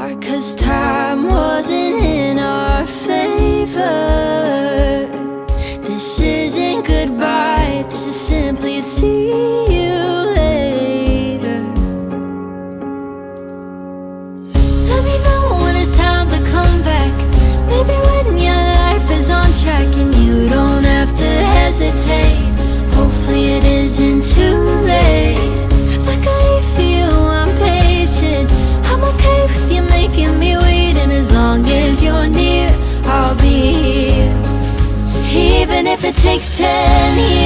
apart, 'cause time wasn't in our favor. This isn't goodbye, this is simply see you later. Let me know when it's time to come back. Maybe when your life is on track and you don't have to hesitate. Hopefully it isn't too late. Luckily for you, I'm patient. I'm okay with you making me wait, and as long as you're near, I'll be here. Even if it takes 10 years.